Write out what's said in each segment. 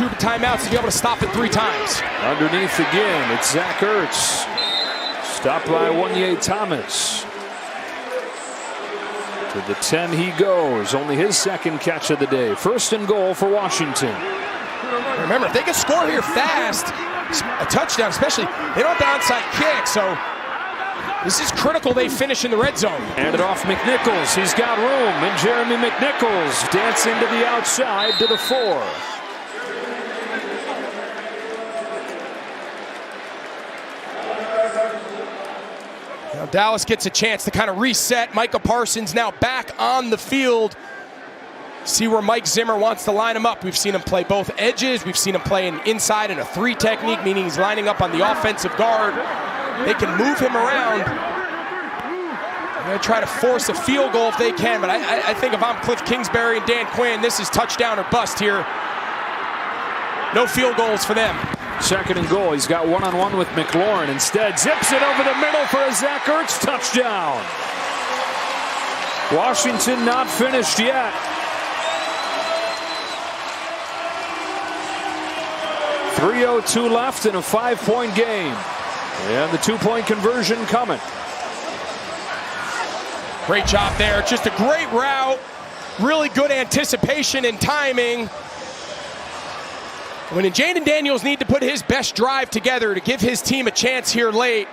2 timeouts to be able to stop it 3 times. Underneath again, it's Zach Ertz. Stopped by Wanye Thomas. To the 10 he goes. Only his second catch of the day. 1st and goal for Washington. Remember, if they can score here fast, a touchdown especially, they don't have the onside kick, so this is critical they finish in the red zone. Hand it off McNichols. He's got room. And Jeremy McNichols dancing to the outside to the 4. Now Dallas gets a chance to kind of reset. Micah Parsons now back on the field. See where Mike Zimmer wants to line him up. We've seen him play both edges. We've seen him play inside in a 3 technique, meaning he's lining up on the offensive guard. They can move him around. They're going to try to force a field goal if they can, but I think if I'm Cliff Kingsbury and Dan Quinn, this is touchdown or bust here. No field goals for them. 2nd and goal. He's got one-on-one with McLaurin. Instead, zips it over the middle for a Zach Ertz touchdown. Washington not finished yet. 3:02 left in a 5-point game. And the 2-point conversion coming. Great job there. Just a great route. Really good anticipation and timing. When Jaden Daniels need to put his best drive together to give his team a chance here late,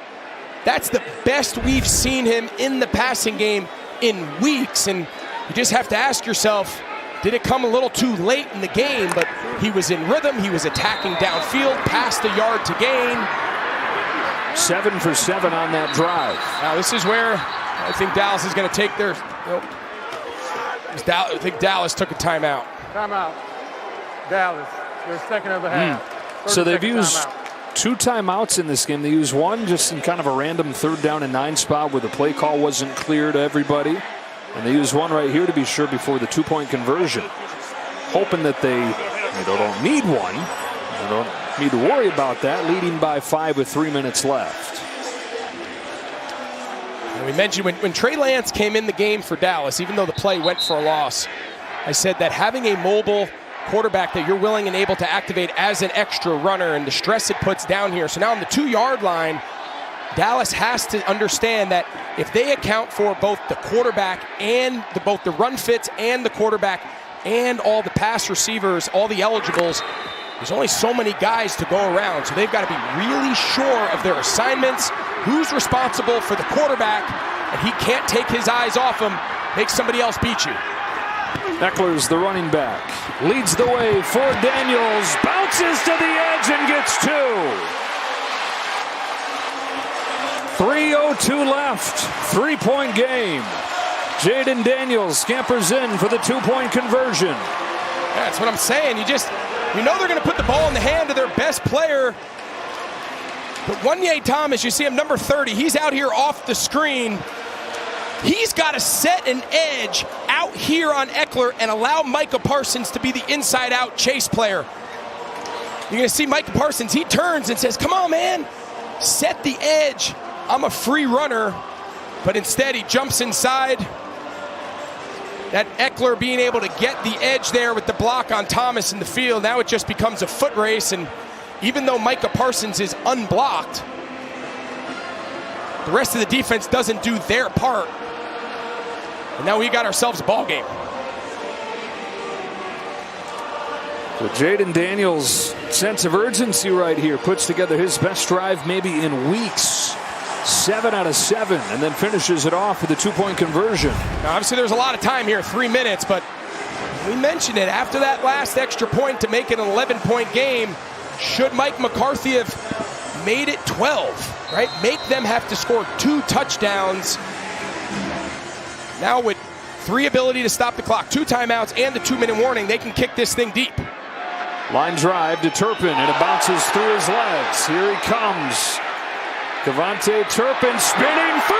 that's the best we've seen him in the passing game in weeks. And you just have to ask yourself, did it come a little too late in the game? But he was in rhythm. He was attacking downfield, past the yard to gain. 7 for 7 on that drive. Now this is where I think Dallas is going to take their. I think Dallas took a timeout. Timeout. Dallas. Their second of the half. So they've used 2 timeouts in this game. They used one just in kind of a random 3rd down and 9 spot where the play call wasn't clear to everybody. And they used one right here to be sure before the 2-point conversion. Hoping that they don't need one. They don't need to worry about that. Leading by 5 with 3 minutes left. And we mentioned when Trey Lance came in the game for Dallas, even though the play went for a loss, I said that having a mobile quarterback that you're willing and able to activate as an extra runner and the stress it puts down here. So now on the 2-yard line, Dallas has to understand that if they account for both the quarterback and both the run fits and the quarterback and all the pass receivers, all the eligibles, there's only so many guys to go around. So they've got to be really sure of their assignments, who's responsible for the quarterback, and he can't take his eyes off him, make somebody else beat you. Eckler's the running back. Leads the way for Daniels. Bounces to the edge and gets 2. 3:02 left. 3-point game. Jaden Daniels scampers in for the 2-point conversion. That's what I'm saying. You know they're going to put the ball in the hand of their best player. But Wanye Thomas, you see him number 30. He's out here off the screen. He's got to set an edge out here on Eckler and allow Micah Parsons to be the inside-out chase player. You're going to see Micah Parsons, he turns and says, come on, man, set the edge. I'm a free runner. But instead, he jumps inside. That Eckler being able to get the edge there with the block on Thomas in the field, now it just becomes a foot race. And even though Micah Parsons is unblocked, the rest of the defense doesn't do their part. And now we got ourselves a ball game. So Jaden Daniels' sense of urgency right here puts together his best drive maybe in weeks. 7 out of 7, and then finishes it off with a 2-point conversion. Now, obviously, there's a lot of time here, 3 minutes, but we mentioned it. After that last extra point to make it an 11-point game, should Mike McCarthy have made it 12, right? Make them have to score 2 touchdowns. Now with 3 ability to stop the clock, 2 timeouts, and the 2-minute warning, they can kick this thing deep. Line drive to Turpin, and it bounces through his legs. Here he comes. Devontae Turpin spinning 3.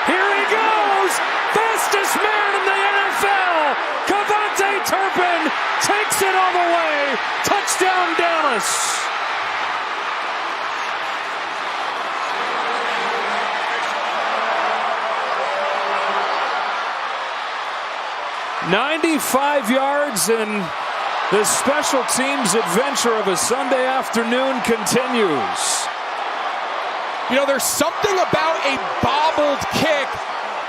Here he goes. Fastest man in the NFL. Devontae Turpin takes it all the way. Touchdown Dallas. $95 yards and The special teams adventure of a Sunday afternoon continues. You know, there's something about a bobbled kick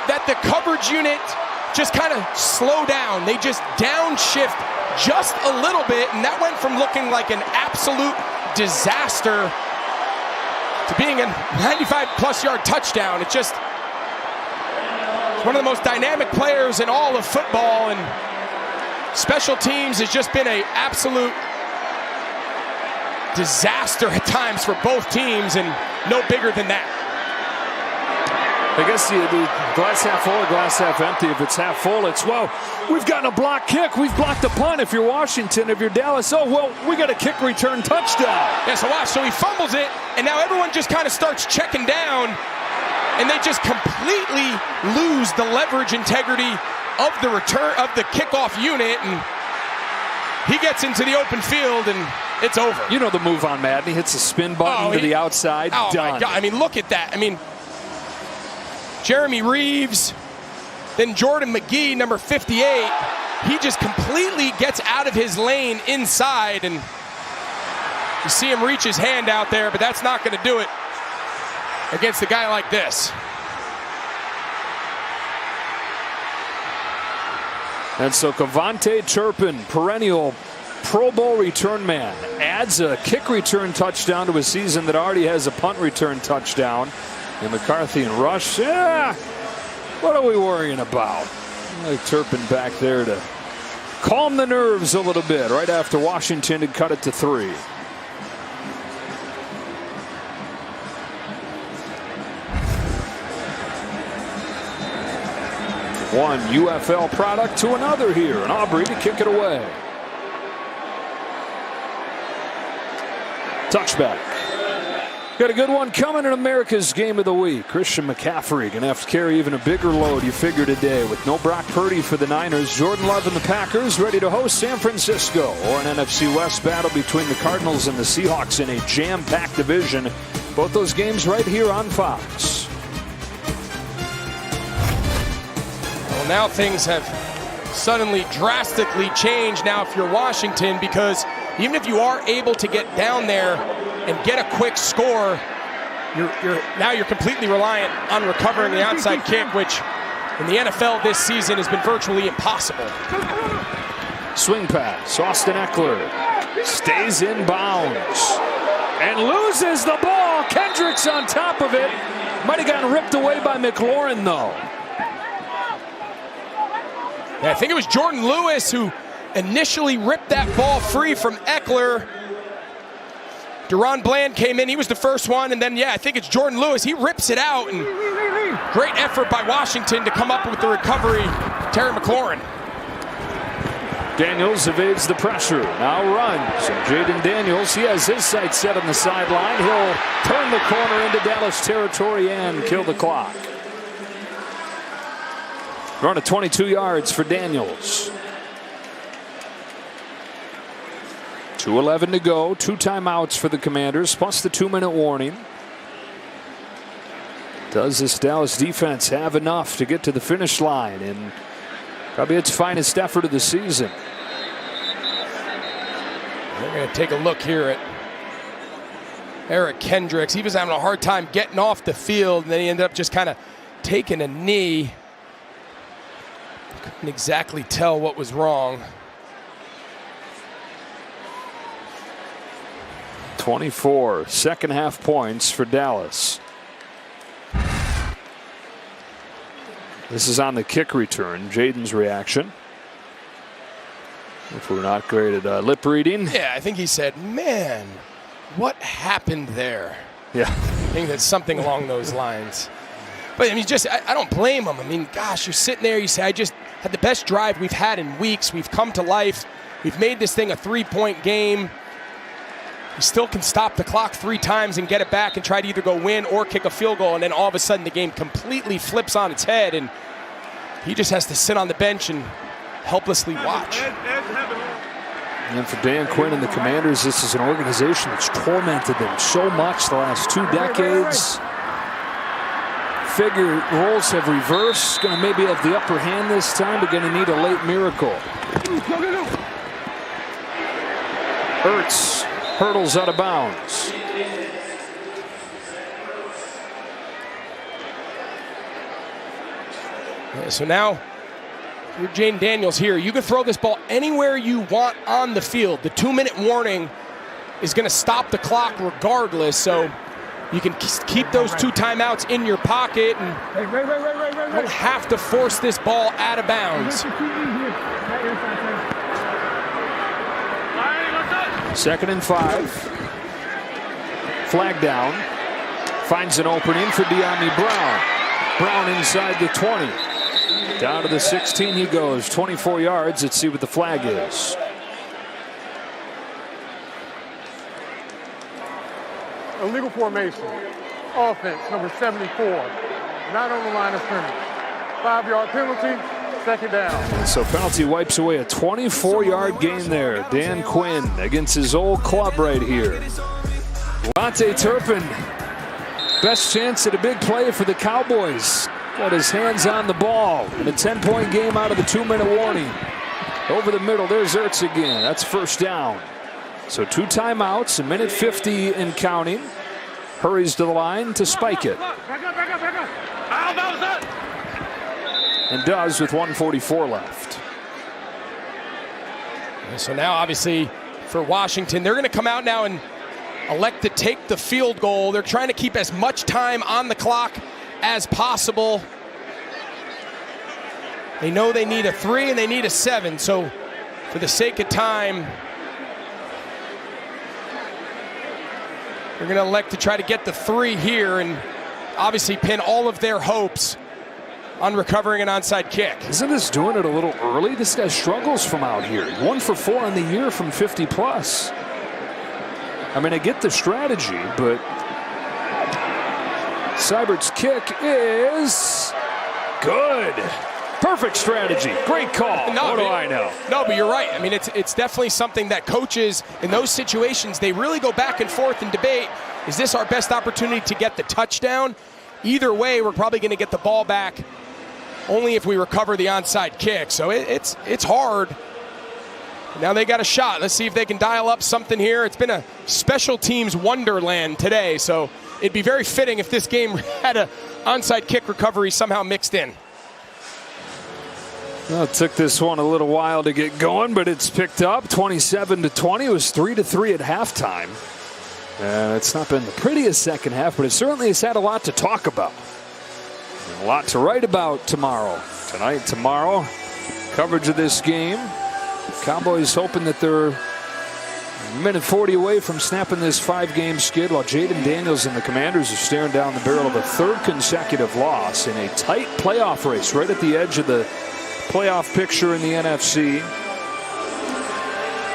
that the coverage unit just kind of slow down. They just downshift just a little bit, and that went from looking like an absolute disaster to being a 95-plus yard touchdown. It's just one of the most dynamic players in all of football, and special teams has just been an absolute disaster at times for both teams, and no bigger than that. I guess the glass half full or glass half empty. If it's half full, it's, well, we've gotten a block kick. We've blocked a punt. If you're Washington, if you're Dallas, oh, well, we got a kick return touchdown. Yeah, so watch. So he fumbles it, and now everyone just kind of starts checking down, and they just completely lose the leverage integrity of the return of the kickoff unit, and he gets into the open field, and it's over. You know the move on Madden. He hits a spin button to the outside. Oh, done. my God. I mean, look at that. I mean, Jeremy Reeves, then Jordan McGee, number 58. He just completely gets out of his lane inside, and you see him reach his hand out there, but that's not going to do it against a guy like this. And so Kevontae Turpin, perennial Pro Bowl return man, adds a kick return touchdown to a season that already has a punt return touchdown. And McCarthy and Rush, yeah, what are we worrying about? Like Turpin back there to calm the nerves a little bit right after Washington had cut it to 3. One UFL product to another here, and Aubrey to kick it away. Touchback. Got a good one coming in America's Game of the Week. Christian McCaffrey going to have to carry even a bigger load, you figure, today. With no Brock Purdy for the Niners, Jordan Love and the Packers ready to host San Francisco. Or an NFC West battle between the Cardinals and the Seahawks in a jam-packed division. Both those games right here on Fox. Well, now things have suddenly drastically changed now if you're Washington, because even if you are able to get down there and get a quick score, you're completely reliant on recovering the onside kick, which in the NFL this season has been virtually impossible. Swing pass. Austin Eckler stays in bounds and loses the ball. Kendricks on top of it. Might have gotten ripped away by McLaurin, though. Yeah, I think it was Jordan Lewis who initially ripped that ball free from Eckler. Deron Bland came in, he was the first one, and then, yeah, I think it's Jordan Lewis. He rips it out, and great effort by Washington to come up with the recovery. Terry McLaurin. Daniels evades the pressure, now runs. And Jaden Daniels, he has his sights set on the sideline. He'll turn the corner into Dallas territory and kill the clock. Run of 22 yards for Daniels. 2:11 to go, 2 timeouts for the Commanders, plus the 2-minute warning. Does this Dallas defense have enough to get to the finish line in probably its finest effort of the season? We're going to take a look here at Eric Kendricks. He was having a hard time getting off the field, and then he ended up just kind of taking a knee. Couldn't exactly tell what was wrong. 24 second half points for Dallas. This is on the kick return. Jaden's reaction. If we're not great at lip reading. Yeah, I think he said, man, what happened there? Yeah. I think that's something along those lines. But I mean, I don't blame him. I mean, gosh, you're sitting there, you say, I just had the best drive we've had in weeks. We've come to life. We've made this thing a 3-point game. You still can stop the clock 3 times and get it back and try to either go win or kick a field goal, and then all of a sudden the game completely flips on its head, and he just has to sit on the bench and helplessly watch. And for Dan Quinn and the Commanders, this is an organization that's tormented them so much the last 2 decades. Figure roles have reversed. Going to maybe have the upper hand this time, but going to need a late miracle. Ertz hurdles out of bounds. So now you're Jane Daniels here. You can throw this ball anywhere you want on the field. The 2-minute warning is going to stop the clock regardless. So you can keep those 2 timeouts in your pocket and don't have to force this ball out of bounds. Second and 5. Flag down. Finds an opening for De'Ami Brown. Brown inside the 20. Down to the 16 he goes. 24 yards. Let's see what the flag is. Illegal formation. Offense, number 74. Not on the line of scrimmage. 5-yard penalty. Second down. So penalty wipes away a 24-yard gain there. Dan Quinn against his old club right here. Lante Turpin. Best chance at a big play for the Cowboys. Got his hands on the ball. And a 10-point game out of the 2-minute warning. Over the middle, there's Ertz again. That's first down. So 2 timeouts, 1:50 and counting. Hurries to the line to spike it. And does with 1:44 left. So now obviously for Washington, they're going to come out now and elect to take the field goal. They're trying to keep as much time on the clock as possible. They know they need a 3 and they need a 7. So for the sake of time, they're going to elect to try to get the 3 here and obviously pin all of their hopes on recovering an onside kick. Isn't this doing it a little early? This guy struggles from out here. 1 for 4 on the year from 50 plus. I mean, I get the strategy, but Seibert's kick is good. Perfect strategy. Great call. What do I know? No, but you're right. I mean, it's definitely something that coaches in those situations, they really go back and forth and debate. Is this our best opportunity to get the touchdown? Either way, we're probably going to get the ball back only if we recover the onside kick. So it's hard. Now they got a shot. Let's see if they can dial up something here. It's been a special teams wonderland today, so it'd be very fitting if this game had an onside kick recovery somehow mixed in. Well, it took this one a little while to get going, but it's picked up. 27-20. It was 3-3 at halftime. It's not been the prettiest second half, but it certainly has had a lot to talk about. And a lot to write about tomorrow. Tomorrow, coverage of this game. Cowboys hoping that they're 1:40 away from snapping this 5-game skid, while Jaden Daniels and the Commanders are staring down the barrel of a 3rd consecutive loss in a tight playoff race right at the edge of the playoff picture in the NFC.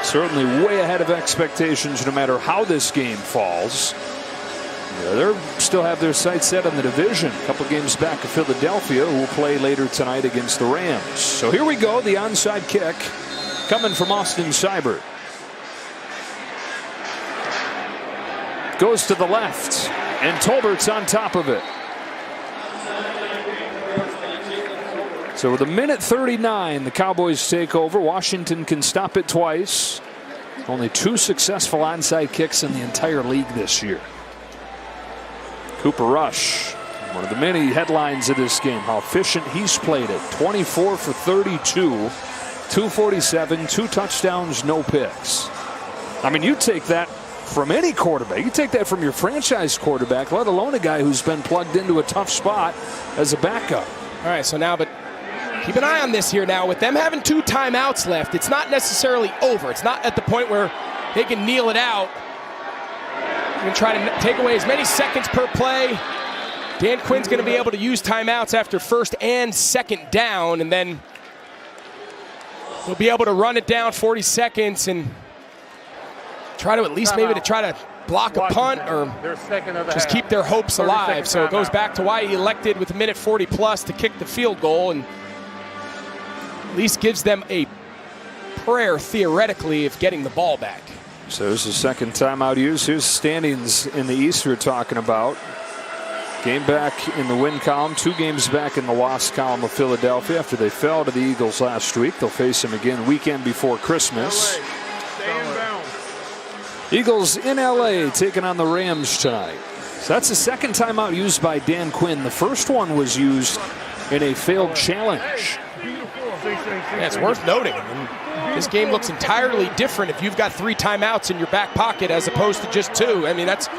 Certainly way ahead of expectations no matter how this game falls. They still have their sights set on the division. A couple games back of Philadelphia, who will play later tonight against the Rams. So here we go, the onside kick coming from Austin Seibert. Goes to the left, and Tolbert's on top of it. So with 1:39, the Cowboys take over. Washington can stop it twice. Only 2 successful onside kicks in the entire league this year. Cooper Rush, one of the many headlines of this game, how efficient he's played it. 24 for 32, 247, 2 touchdowns, no picks. I mean, you take that from any quarterback. You take that from your franchise quarterback, let alone a guy who's been plugged into a tough spot as a backup. All right, so now, but keep an eye on this here now. With them having 2 timeouts left, it's not necessarily over. It's not at the point where they can kneel it out. They're going to try to take away as many seconds per play. Dan Quinn's going to be able to use timeouts after 1st and 2nd down, and then he'll be able to run it down 40 seconds and try to at least maybe to try to block a punt or just keep their hopes alive. So it goes back to why he elected with 1:40 plus to kick the field goal and at least gives them a prayer theoretically of getting the ball back. So there's the second timeout used. Here's standings in the East we're talking about. Game back in the win column, 2 games back in the loss column of Philadelphia after they fell to the Eagles last week. They'll face them again weekend before Christmas. Eagles in LA taking on the Rams tonight. So that's the second timeout used by Dan Quinn. The first one was used in a failed challenge. Yeah, it's worth noting. This game looks entirely different if you've got 3 timeouts in your back pocket as opposed to just 2. I mean, that's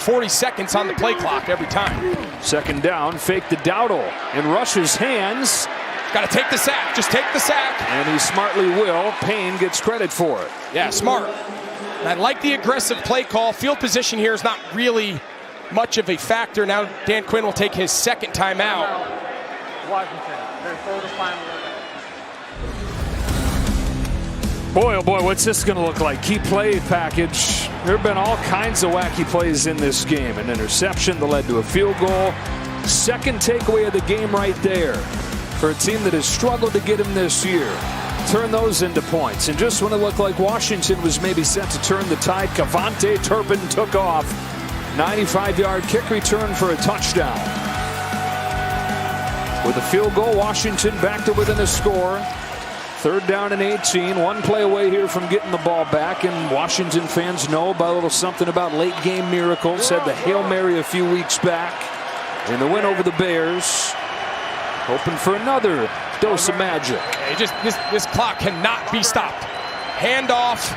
40 seconds on the play clock every time. Second down, fake to Dowdle in Rush's hands. Got to take the sack. Just take the sack. And he smartly will. Payne gets credit for it. Yeah, smart. And I like the aggressive play call. Field position here is not really much of a factor. Now Dan Quinn will take his second timeout. Washington, their third and final. Boy, oh boy, what's this going to look like? Key play package. There have been all kinds of wacky plays in this game. An interception that led to a field goal. Second takeaway of the game right there for a team that has struggled to get him this year. Turn those into points. And just when it looked like Washington was maybe set to turn the tide, Cavante Turpin took off. 95-yard kick return for a touchdown. With a field goal, Washington back to within a score. Third down and 18. One play away here from getting the ball back. And Washington fans know about a little something about late game miracles. Had the Hail Mary a few weeks back in the win over the Bears. Hoping for another dose of magic. This clock cannot be stopped. Hand off.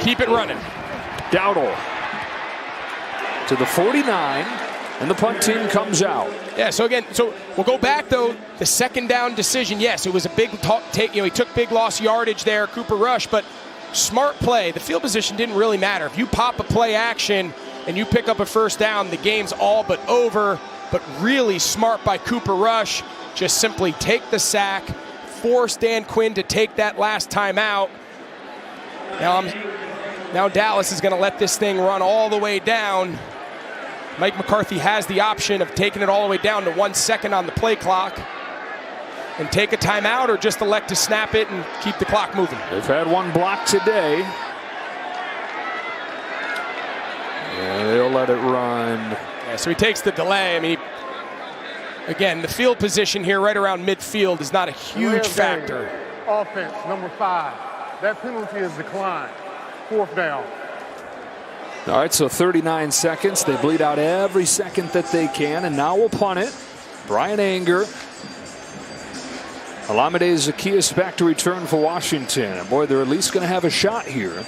Keep it running. Dowdle to the 49. And the punt team comes out. Yeah, so we'll go back, though. The second down decision, yes, it was a big take. He took big loss yardage there, Cooper Rush, but smart play. The field position didn't really matter. If you pop a play action and you pick up a first down, the game's all but over. But really smart by Cooper Rush. Just simply take the sack, force Dan Quinn to take that last time out. Now Dallas is going to let this thing run all the way down. Mike McCarthy has the option of taking it all the way down to 1 second on the play clock and take a timeout, or just elect to snap it and keep the clock moving. They've had one block today. And they'll let it run. Yeah, so he takes the delay. I mean, again, the field position here right around midfield is not a huge factor. Offense, number 5. That penalty is declined. Fourth down. All right, so 39 seconds. They bleed out every second that they can, and now we'll punt it. Brian Anger. Olamide Zaccheaus back to return for Washington. And boy, they're at least going to have a shot here.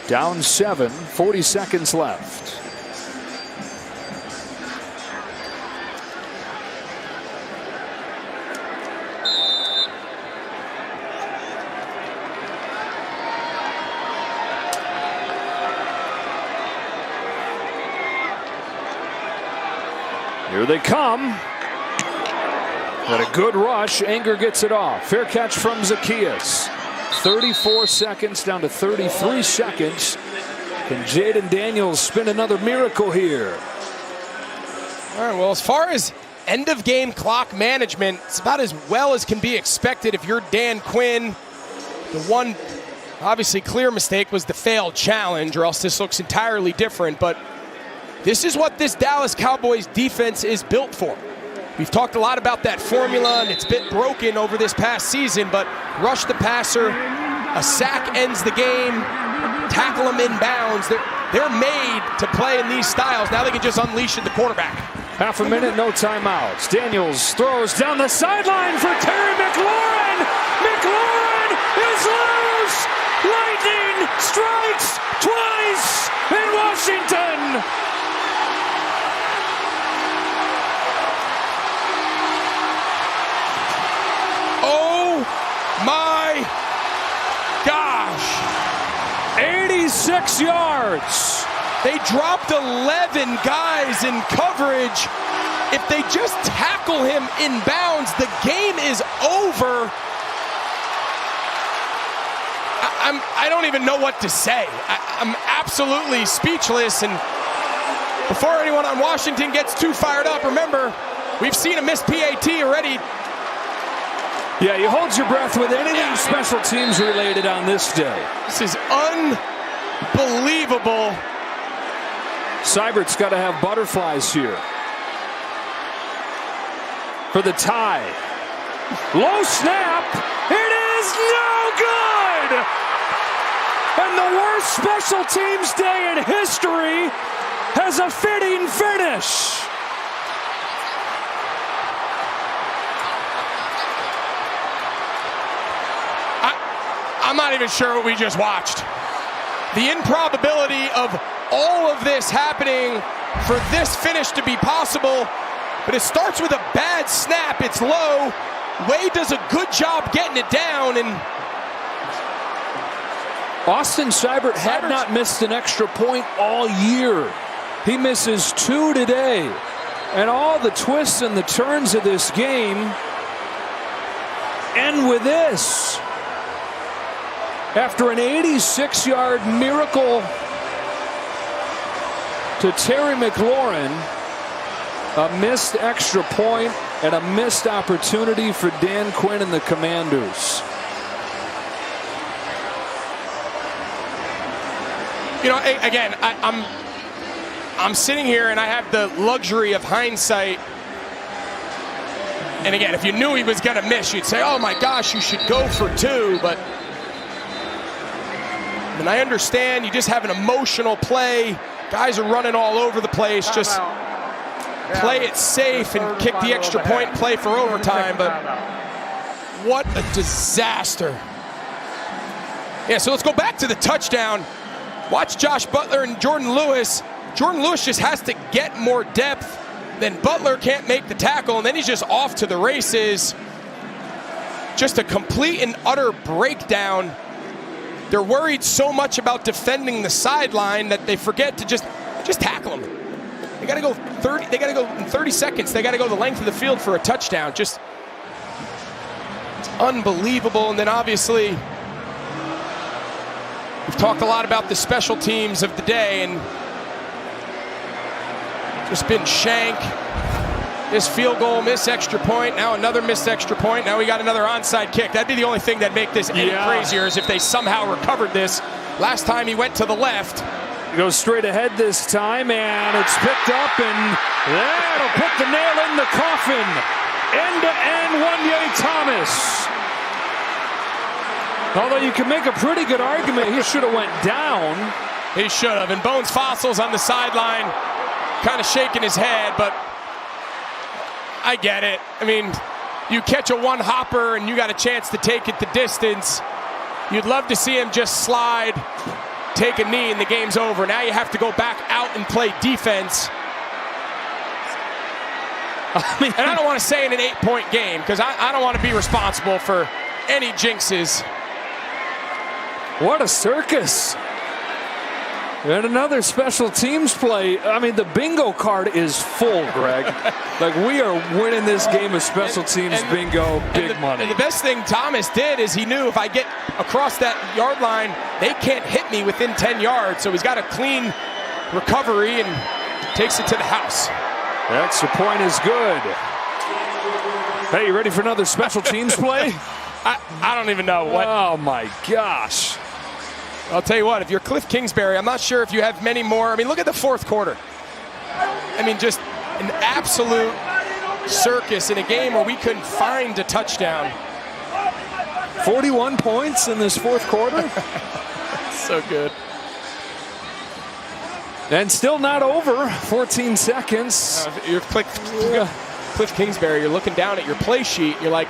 Down 7, 40 seconds left. Here they come. Got a good rush. Anger gets it off. Fair catch from Zaccheaus. 34 seconds down to 33 seconds. Can Jaden Daniels spin another miracle here? All right, well, as far as end of game clock management, it's about as well as can be expected if you're Dan Quinn. The one obviously clear mistake was the failed challenge, or else this looks entirely different. But this is what this Dallas Cowboys defense is built for. We've talked a lot about that formula, and it's been broken over this past season, but rush the passer, a sack ends the game, tackle them in bounds. They're made to play in these styles. Now they can just unleash at the quarterback. Half a minute, no timeouts. Daniels throws down the sideline for Terry McLaurin. McLaurin is loose. Lightning strikes twice in Washington. My gosh. 86 yards. They dropped 11 guys in coverage. If they just tackle him in bounds, the game is over. I don't even know what to say. I'm absolutely speechless. And before anyone on Washington gets too fired up, remember, we've seen a missed PAT already. Yeah, you hold your breath with anything special teams related on this day. This is unbelievable. Seibert's got to have butterflies here. For the tie. Low snap. It is no good. And the worst special teams day in history has a fitting finish. I'm not even sure what we just watched. The improbability of all of this happening for this finish to be possible, but it starts with a bad snap. It's low. Wade does a good job getting it down, and Austin Seibert had not missed an extra point all year. He misses 2 today. And all the twists and the turns of this game end with this. After an 86-yard miracle to Terry McLaurin, a missed extra point and a missed opportunity for Dan Quinn and the Commanders. You know, again, I'm sitting here and I have the luxury of hindsight. And again, if you knew he was going to miss, you'd say, oh my gosh, you should go for 2. But and I understand you just have an emotional play. Guys are running all over the place. Just play it safe and kick the extra point, play for overtime. But what a disaster. Yeah, so let's go back to the touchdown. Watch Josh Butler and Jordan Lewis. Jordan Lewis just has to get more depth. Then Butler can't make the tackle, and then he's just off to the races. Just a complete and utter breakdown. They're worried so much about defending the sideline that they forget to just tackle him. They got to go 30. They got to go in 30 seconds. They got to go the length of the field for a touchdown. Just it's unbelievable. And then obviously we've talked a lot about the special teams of the day, and just been Shank. This field goal, miss extra point, now another missed extra point. Now we got another onside kick. That'd be the only thing that'd make this any crazier is if they somehow recovered this. Last time he went to the left. He goes straight ahead this time, and it's picked up, and that'll put the nail in the coffin. End-to-end Wanye Thomas. Although you can make a pretty good argument he should have went down. He should have. And Bones Fossils on the sideline kind of shaking his head, but I get it. I mean, you catch a one-hopper and you got a chance to take it the distance. You'd love to see him just slide, take a knee, and the game's over. Now you have to go back out and play defense. And I don't want to say in an 8-point game because I don't want to be responsible for any jinxes. What a circus. And another special teams play. I mean, the bingo card is full, Greg. Like, we are winning this game of special teams bingo, big money. And the best thing Thomas did is he knew if I get across that yard line, they can't hit me within 10 yards. So he's got a clean recovery and takes it to the house. The extra point is good. Hey, you ready for another special teams play? I don't even know what. Oh, my gosh. I'll tell you what, if you're Cliff Kingsbury, I'm not sure if you have many more. I mean, look at the fourth quarter. I mean, just an absolute circus in a game where we couldn't find a touchdown. 41 points in this fourth quarter. So good. And still not over. 14 seconds. You're Cliff Kingsbury, you're looking down at your play sheet. You're like,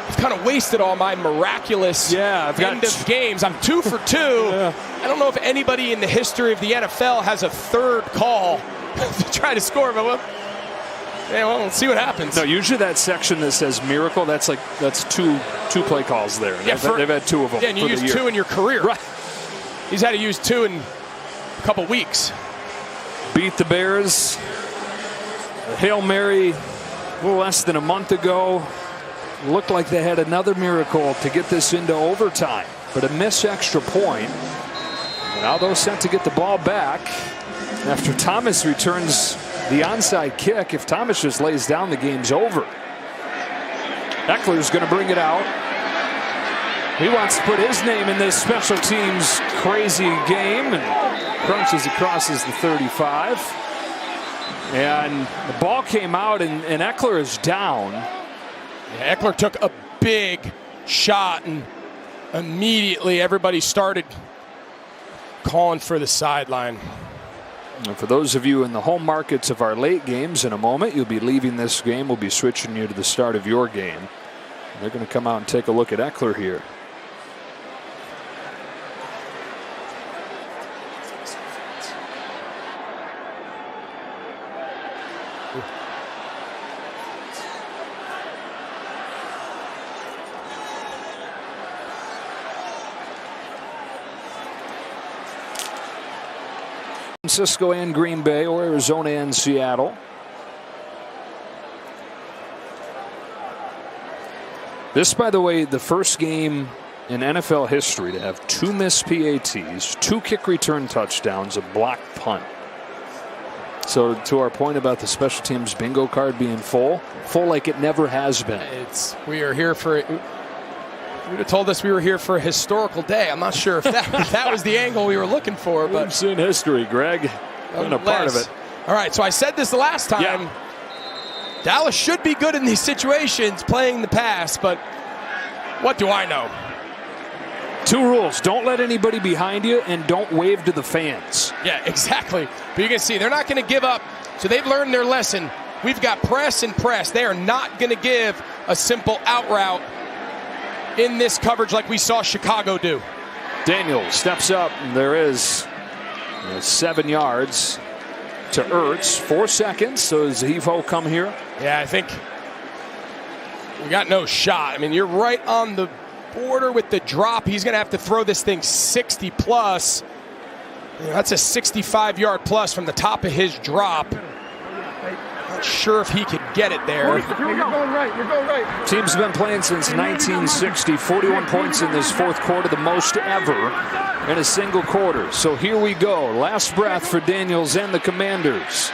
I've kind of wasted all my miraculous end of games. I'm 2 for 2. I don't know if anybody in the history of the NFL has a third call to try to score, but well, we'll see what happens. No, usually that section that says miracle, that's two play calls there. Yeah, they've had 2 of them. Yeah, and you use 2 in your career. Right. He's had to use 2 in a couple weeks. Beat the Bears. Hail Mary a little less than a month ago. Looked like they had another miracle to get this into overtime, but a missed extra point. Now they're set to get the ball back after Thomas returns the onside kick. If Thomas just lays down, the game's over. Eckler's going to bring it out. He wants to put his name in this special teams crazy game and crunches across the 35. And the ball came out, and Eckler is down. Yeah, Eckler took a big shot, and immediately everybody started calling for the sideline. And for those of you in the home markets of our late games, in a moment, you'll be leaving this game. We'll be switching you to the start of your game. And they're going to come out and take a look at Eckler here. Francisco and Green Bay, or Arizona and Seattle. This, by the way, the first game in NFL history to have 2 missed PATs, 2 kick return touchdowns, a blocked punt. So to our point about the special teams bingo card being full like it never has been. We are here for it. You would have told us we were here for a historical day. I'm not sure if that was the angle we were looking for. But we've seen history, Greg. Been a part of it. All right, so I said this the last time. Yeah. Dallas should be good in these situations playing the pass, but what do I know? 2 rules. Don't let anybody behind you, and don't wave to the fans. Yeah, exactly. But you can see they're not going to give up. So they've learned their lesson. We've got press and press. They are not going to give a simple out route in this coverage like we saw Chicago do. Daniels steps up, and there is 7 yards to Ertz. 4 seconds. So does Evo come here? Yeah, I think we got no shot. I mean, you're right on the border with the drop. He's going to have to throw this thing 60 plus. That's a 65-yard plus from the top of his drop. Not sure if he could get it there. You're going right. You're going right. Team's been playing since 1960. 41 points in this 4th quarter, the most ever in a single quarter. So here we go. Last breath for Daniels and the Commanders.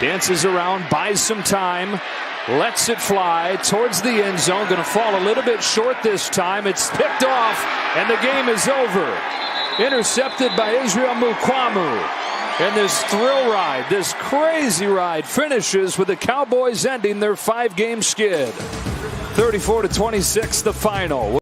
Dances around, buys some time, lets it fly towards the end zone. Going to fall a little bit short this time. It's picked off, and the game is over. Intercepted by Israel Mukuamu. And this thrill ride, this crazy ride, finishes with the Cowboys ending their 5-game skid. 34-26, the final.